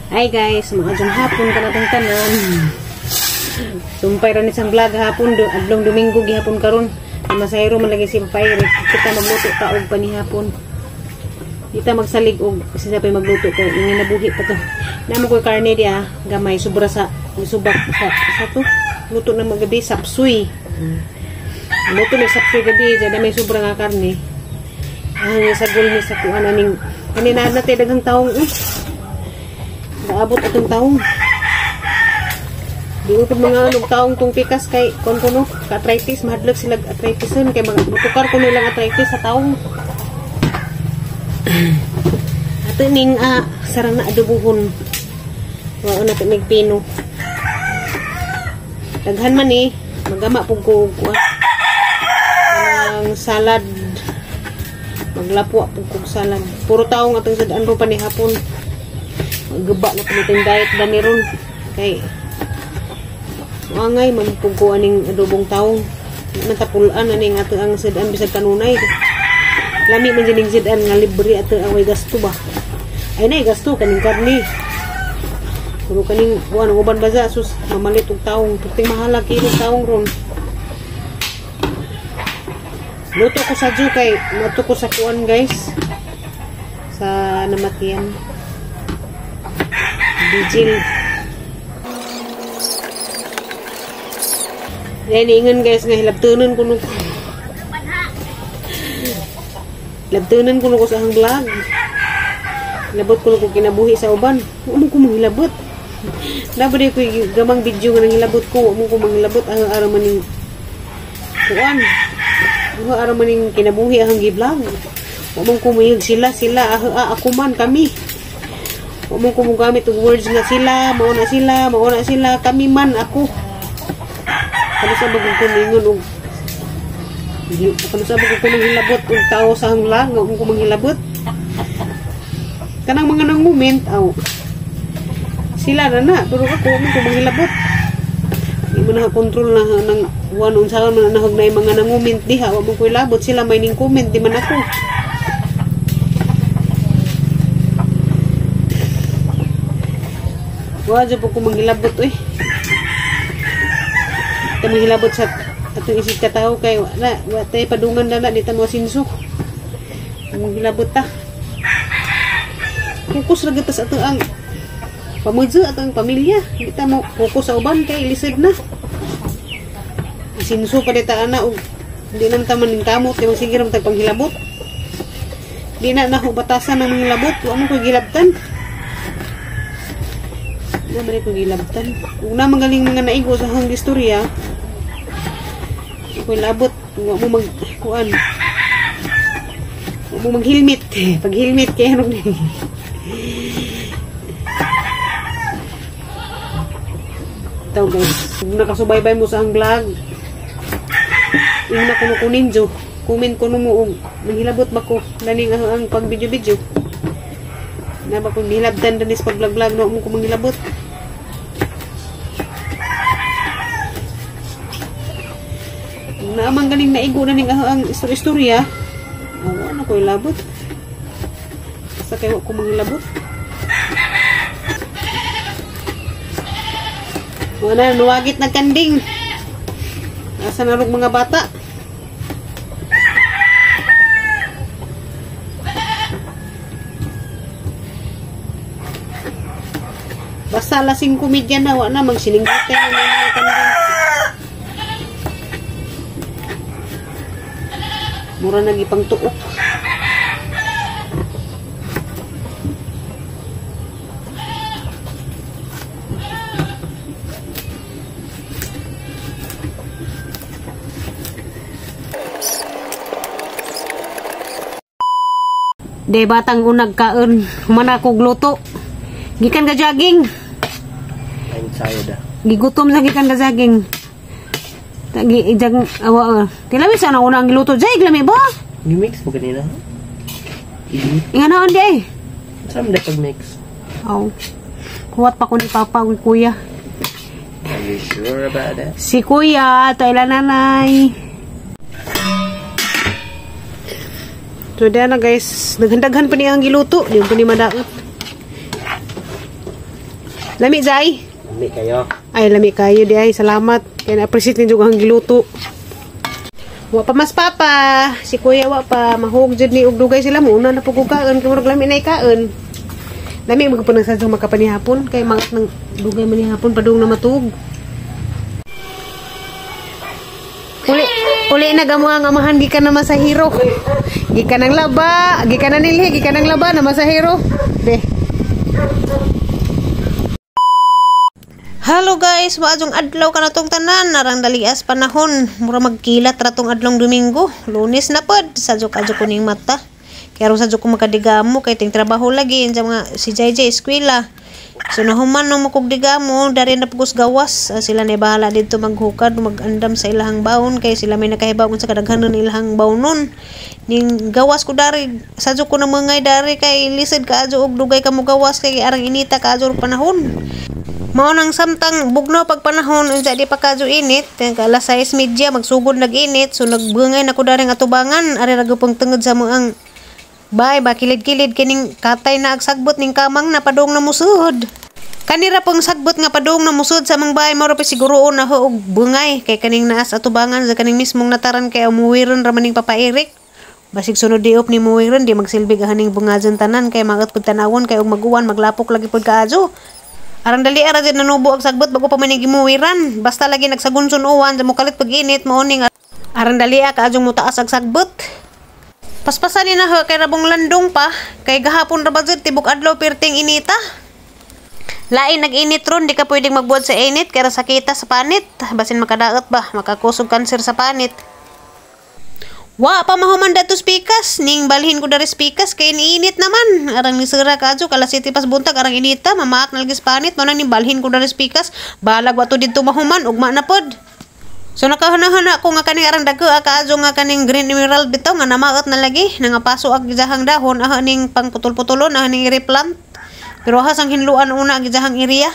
Hi guys, maadjong hapon ka natong tanan. Sumpay ra ni sang vlog hapon adlong Domingo gihapon karon. Masayro man lagi si Papay. Kita magluto ta og panihapon. Kita magsalig og kasi sapay magluto kay ingin nabuhi pa to. Namo ko karne dia gamay sobra sa subak sa to. Luto na magabi sapsuy. Luto na sapsuy gabi jadi may sobra nga karne. Ang sagol ni sa kuan aning kanina natin daghang taong naabot atong taong. Di upod mga taong tong pikas kay kon kuno ka-arthritis mahadlok sila arthritisan kay magtukar ko nilang arthritis sa taong. Ato ning sarang na adobohon. Wao na to nagpino. Daghan man ni magama pug ko ang salad. Maglapwa pug kog salad. Puro taong atong sadaan ro pa ni hapon. Gaba na pamiting diet gani ron kay angay man pug ko aning adobong taong natapulan aning ato ang sadaan bisag kanunay lami man jining sadaan nga libre ato away gasto ba ay nay gasto kaning karni pero kaning kuan uban baza sus mamalit og taong puting mahala kilo taong ron. Luto ko sa ju kay mato ko sa kuan guys sa namatian Bijil. Yan ingan guys nga hilabtunan ko hilabtunan ko sa hang vlog. Hilabot ko kinabuhi sa uban. Amo ko manghilabot. Dapat ko gamang video nga nang hilabot ko. Amo ko manghilabot ang araw maning kuan. Ang araw maning kinabuhi ang gi-vlog. Amo ko mayug sila ako man kami. Huwag mo kumugamit ng words nga sila, mauna sila, kami man, ako. Kano sa bagong kumingon og kano sa bagong kumingon hilabot og tao sa hanglang, huwag mo kumanghilabot. Kanang mga nang moment, sila na, pero ako, huwag mo kumanghilabot. Hindi mo nakakontrol na ng one unsaon man nahog na yung mga nang moment diha, huwag mo kuilabot, sila may ning comment, di man ako. Wajo po ko manghilabot Ito manghilabot sa atong isip ka tao kay wala tay padungan na dito mo sinso. Manghilabot ta. Fokus ra sa ato ang pamudyo atong pamilya. Kita mo fokus sa uban kay lisod na. Sinso pa dita ana og di na ta maning kamot kay sige ra tag panghilabot. Di na batasan ng manghilabot, wa mo ko gilabtan. Naman ko gilabtan. Kung na magaling mga naigo sa hang istorya, ako'y labot. Huwag mo magkuan. Huwag mo mag-helmet. Pag-helmet kaya ano ito guys. Kung nakasubaybay mo sa hang vlog, yung na kunin jo. Comment ko mo manghilabot ba ko. Laning ang pag-video-video. Na ba kung nilabtan danis pag-vlog-vlog no mo ko manghilabot. Naamang galing naigo na ning ang istorya. Ano ko ilabot? Basta kayo ko manghilabot. Wala nuwagit na kanding. Asa narog mga bata. Basta lasing komedya na wala na magsilingkotay na mga kanding. Mura nagipang tuok. De batang unag kaon, humana kog luto. Gikan ka jogging. I'm tired. Gigutom sa gikan ka jogging. Tagi ijang awa. Tilami sa una ang giluto jay glami ba? Gi-mix mo kanina? Inganaon di ay. Saan mo pag-mix? Kuwat pa ko ni Papa ug Kuya. Are you sure about that? Si Kuya, tayo nanay. So, diyan na guys. Naghandaghan pa niya ang giluto. Di pa ni madaot. Lami jay. Hindi kayo. Ay lami kayo di ay salamat. Kaya na-appreciate ninyo ang giluto. Wa pa mas papa, si kuya wa pa mahog jud ni og dugay sila mo una na pugukaan kay murag lami na ikaon. Lami magpunang sa makapanihapon kay mangat nang dugay manihapon padung na matug. Uli na gamo ang amahan gikan na masahiro. Gikan ng laba, gikan na nilhi, gikan ng laba na masahiro. De. Hello guys, maadjong adlaw ka na tong tanan, narang dalias panahon, mura magkilat ratong adlong Domingo, Lunes na pod, sadyo kuning mata. Kaya ro sadyo ko makadigammo kay ting trabaho lagi sa mga si JJ eskwela. So nahuman nung makugdigamo, dari na pugos gawas, sila na bahala dito maghukad, magandam sa ilahang baon kay sila may nakahibaw sa kadaghanon ilahang baonon. Ning gawas ko dari, sadyo ko na mangay dari kay lisod ka adyo og dugay kamo gawas kay arang inita ka adyo panahon. Mao nang samtang bugno pag panahon unsa di pa kadyo init, alas 6:30 magsugod nag-init, so nagbungay na ko dari nga tubangan, ari ra gyupong tungod sa mo ang bay ba kilid-kilid kining katay na agsagbot ning kamang na padung na musud. Kanira pong sagbot nga padung na musud sa mang bay mao ra pa siguroon na ho og bungay kay kaning naas atubangan sa kaning mismong nataran kay umuwiron ra maning papairik. Basig sunod diop ni muwiron di magsilbi gahaning bungajon tanan kay magat pud tanawon kay og maguwan maglapok lagi pud kaadyo. Arang dali ara jud nanubo og sagbot bago pa man gimuwiran. Basta lagi nagsagunson uwan sa mukalit pag init mao ning arang dali ka adyong mutaas og sagbot. Paspasan ni na ho kay rabong landong pa kay gahapon ra ba jud tibok adlaw perting inita. Lain nag-init ron di ka pwedeng magbuhat sa init kay sakita sa panit. Basin makadaot ba makakusog kanser sa panit. Wa pa mahuman dato spikas ning balhin ko dari spikas kay iniinit naman arang ni sira kadyo kala city pas buntag arang inita mamaak na lagi panit mo nang ning balhin ko dari spikas balag wato didto mahuman ugma na pod. So nakahana-hana ko nga kaning arang dagko kadyo nga kaning green emerald bitaw nga namaot na lagi nangapaso ag gidahang dahon aha ning pangputol-putulon aha ning replant pero hasang hinluan una gidahang area.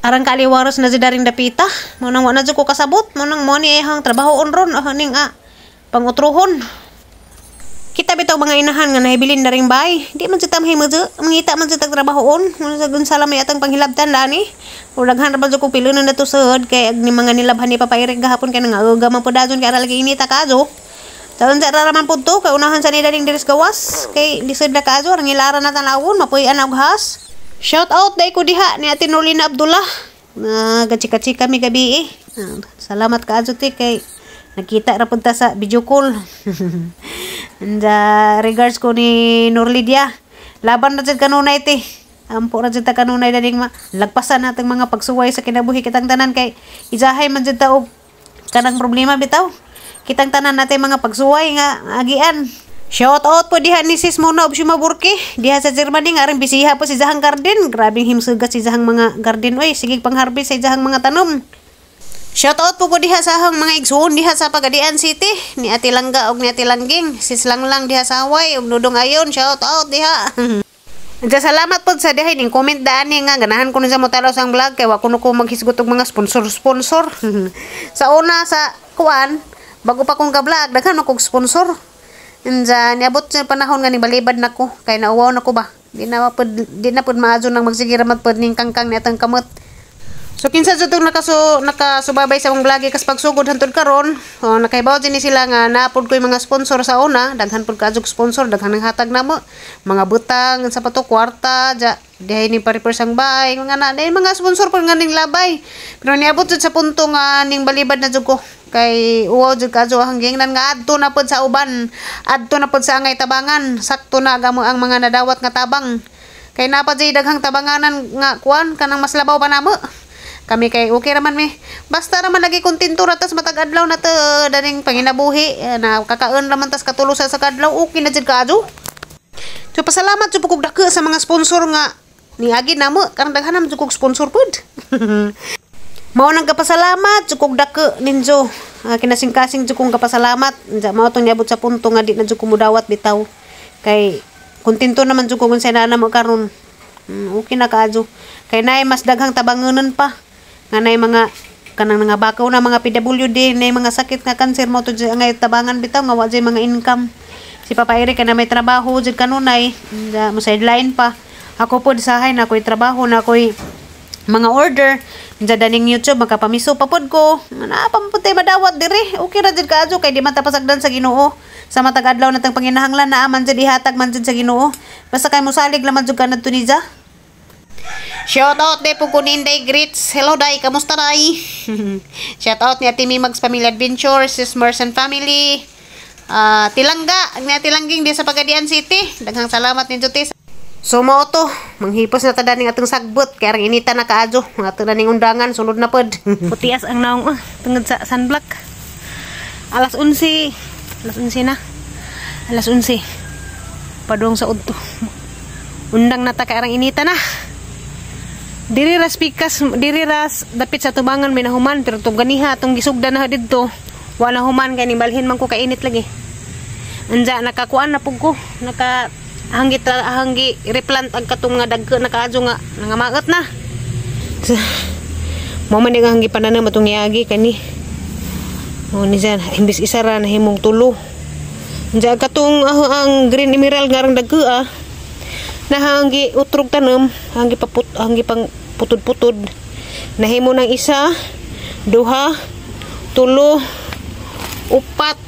Arang kaliwaros na daring dapita mo nang wa na jud ko kasabot mo nang mo ni ihang trabaho ron aha ning pangutruhon. Kita bitaw mga inahan nga nahibilin na ring bay. Di man jud ta mahimudyo, mangita man jud tag trabahoon. Mo sa gunsala may atang panghilabtan dani. O daghan ra ba jud ko pilunon dato sud kay ag ni mga nilabhan ni papairik gahapon kay nangaga man pud dajon kay ara lagi inita kadyo. Taon sa raman pud to kay unahan sa ni daring diris gawas kay lisod na kadyo arang ilaran na tanawon mapuy-an og has. Shout out dai ko diha ni Ate Nolina Abdullah. Gachika-chika mi gabi Salamat kadyo ti kay nakita ra pud ta sa video call. And regards ko ni Norlidia. Laban ra jud kanunay ti. Ampo ra jud ta kanunay daning lagpasan natong mga pagsuway sa kinabuhi kitang tanan kay ijahay man jud ta og kanang problema bitaw. Kitang tanan natin mga pagsuway nga agian. Shout out po diha ni Sis Mona of Shumaburki. Diha sa Germany nga aring bisiha po si Jahang Garden. Grabing himsugat si Jahang mga garden oy. Sige pang-harvest sa Jahang mga tanom. Shoutout po ko diha sa hang mga igsoon diha sa Pagadian City ni Ate Langga og ni Ate Langging, sis Langlang diha sa Hawaii og Nudong Ayon, shoutout diha. Salamat po sa diha ning comment daan nga ganahan ko na sa motalo sang vlog kay wa kuno ko maghisgot og mga sponsor. Sa una sa kuan bago pa kong ka-vlog daghan akong sponsor. Niabot sa panahon nga ni balibad nako kay nauwaw nako ba. Di na pud maazo nang magsigiramat pud ning kangkang ni atang kamot. So kinsa jud tong nakasubabay sa mong vlog kas pagsugod hantod karon, nakaibaw din sila nga naapod koy mga sponsor sa una, daghan pud kaadjog sponsor, daghan nang hatag namo, mga butang sa pato kwarta, dihay ni pare-pare sang bay, mga mga sponsor pud nga ning labay. Pero niabot jud sa punto nga ning balibad na jud ko kay uwaw jud kaadyo hanggingnan nga adto na pud sa uban, adto na pud sa angay tabangan, sakto na gamo ang mga nadawat nga tabang. Kay napa jay daghang tabanganan nga kuan kanang mas labaw pa namo. Kami kay okay raman mi. Basta raman lagi kontento ra tas matag adlaw na to daning panginabuhi na kakaon raman tas katulusan sa kadlaw okay na jud kaadyo. So pasalamat jud kog dako sa mga sponsor nga niagi namo karang daghan jud kog sponsor pud. Mao nang kapasalamat jud kog dako ninjo. Kinasing-kasing jud kong kapasalamat. Mao tong niabot sa punto nga di na jud ko mudawat bitaw. Kay kontento naman jud ko kung sa namo karon. Okay na kaadyo. Kay naay mas daghang tabangonon pa. Nga nay mga kanang nga bakaw na mga PWD nay mga sakit nga cancer mo to ngay tabangan bitaw nga wa jay mga income. Si Papa Eric na may trabaho jud kanunay mo sideline pa. Ako pod sahay na ko'y trabaho na ko'y mga order sa daning YouTube makapamiso papod ko na pamputay madawat diri okay ra jud kaadyo kay di man tapasagdan sa Ginoo sa matag adlaw natang panginahanglan na man jud ihatag man jud sa Ginoo basta kay mosalig laman jud kanad Tunisia. Shout out de po kunin day greets. Hello day, kamusta day? Shout out ni Ate Mimags Family Adventures, Sis Merson Family. Tilangga, ang tilangging di sa Pagadian City. Daghang salamat ninyo tis. So mao to, manghipos na tada ning atong sagbot kay arang inita na kaadyo. Ato na ning undangan sunod na pod. Putias ang naong tungod sa sunblock. Alas 11 na. Alas 11. Padung sa udto. Undang na ta kay arang inita na. Diri ras pikas, diri ras dapit sa tubangan may nahuman pero tong ganiha atong gisugdan na didto. Wala human kay balhin man ko kainit lagi. Anja nakakuan na pug ko, hanggi replant ang katong nga dagko nakaadyo nga nangamagat na. Mo man nga hanggi panana matong yagi kani. O ni jan imbis isara na himong tulo. Anja katong ang green emerald nga rang dagko na hanggi utrog tanom, hanggi pang putod-putod. Nahimo ng isa, duha, tulo, upat.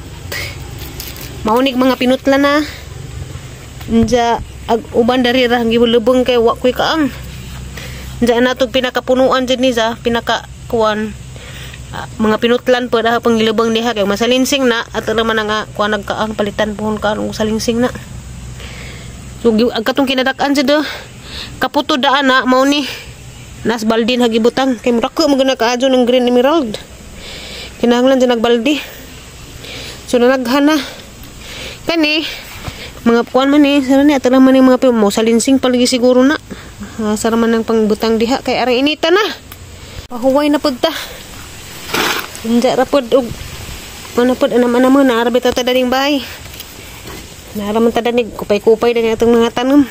Maunig mga pinutla na. Nja uban dari ra hanggi lubong kay wa koy kaang. Nja natog pinakapunuan jud ni sa pinakakuan. Mga pinutlan po daha pang gilubong diha kay masalinsing na at naman nga kuan nagkaang palitan pohon ka ang salinsing na. So katong kinadak-an jud kaputo daan na mao ni nas baldin hagibutang kay murako magana kaadyo ng green emerald. Kinahanglan jud nagbaldi. So nalaghan na. Kani mga kuan man ni sara ni atara man mga mo salinsing palagi siguro na. Sara man ang pangbutang diha kay ara inita na. Pahuway na pud ta. Inja ra pud og ano pud anam-anam na arabe ta daning bahay. Naraman tada ni kupay-kupay na itong mga tanom.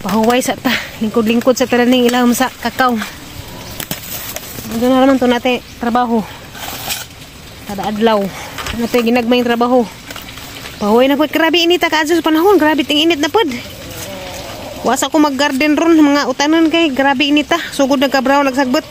Pahuway sa ta. Lingkod-lingkod sa tada ning ilahom sa kakao. Doon naraman to natin trabaho. Tada adlaw. Natin ginagmayang trabaho. Pahuway na po. Grabe init kaadyo sa panahon. Grabe ting init na po. Wasa ko mag-garden ron. Mga utanon kay. Grabe init Sugod nagkabraw nagsagbot.